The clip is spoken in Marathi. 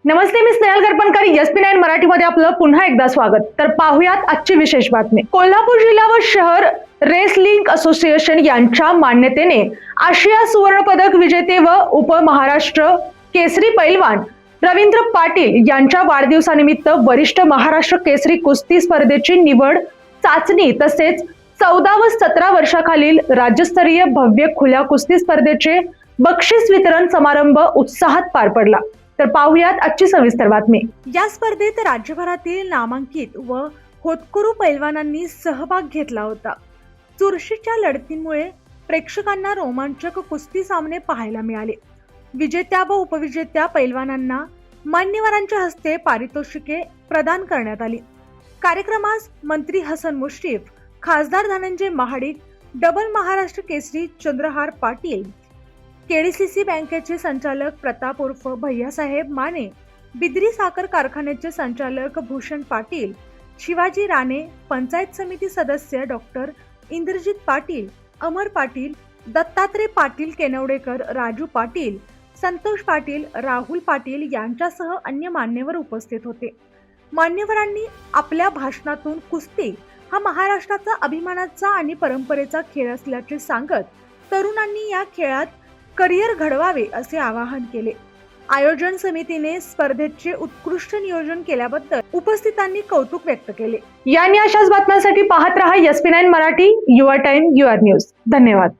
नमस्ते, मी स्नेहल गरपणकर. SP9 मराठीमध्ये आपलं पुन्हा एकदा स्वागत. तर पाहुयात आजची विशेष बातमी. कोल्हापूर जिल्हा व शहर रेसलिंग असोसिएशन यांच्या मान्यतेने आशिया सुवर्ण पदक विजेते व उपमहाराष्ट्र केसरी पैलवान रवींद्र पाटील यांच्या वाढदिवसानिमित्त वरिष्ठ महाराष्ट्र केसरी कुस्ती स्पर्धेची निवड चाचणी तसेच 14 व 17 वर्षाखालील राज्यस्तरीय भव्य खुल्या कुस्ती स्पर्धेचे बक्षीस वितरण समारंभ उत्साहात पार पडला. तर पाहुयात आजची सविस्तर बातमी. या स्पर्धेत राज्यभरातील नामांकित व होतकरू पैलवानांनी सहभाग घेतला होता. चुरशीच्या लढतींमुळे प्रेक्षकांना रोमांचक कुस्ती सामने पाहायला मिळाले. विजेत्या व उपविजेत्या पैलवानांना मान्यवरांच्या हस्ते पारितोषिके प्रदान करण्यात आली. कार्यक्रमास मंत्री हसन मुश्रीफ, खासदार धनंजय महाडिक, डबल महाराष्ट्र केसरी चंद्रहार पाटील, केडीसीसी बँकेचे संचालक प्रताप उर्फ भैयासाहेब माने, बिद्री साखर कारखान्याचे संचालक भूषण पाटील, शिवाजी राणे, पंचायत समिती सदस्य डॉक्टर इंद्रजित पाटील, अमर पाटील, दत्तात्रय पाटील केनवडेकर, राजू पाटील, संतोष पाटील, राहुल पाटील यांच्यासह अन्य मान्यवर उपस्थित होते. मान्यवरांनी आपल्या भाषणातून कुस्ती हा महाराष्ट्राचा अभिमानाचा आणि परंपरेचा खेळ असल्याचे सांगत तरुणांनी या खेळात करिअर घडवावे असे आवाहन केले. आयोजन समितीने स्पर्धेचे उत्कृष्ट नियोजन केल्याबद्दल उपस्थितांनी कौतुक व्यक्त केले. यांनी अशाच बातम्यांसाठी पाहत रहा SP9 Marathi, your time, your news. धन्यवाद.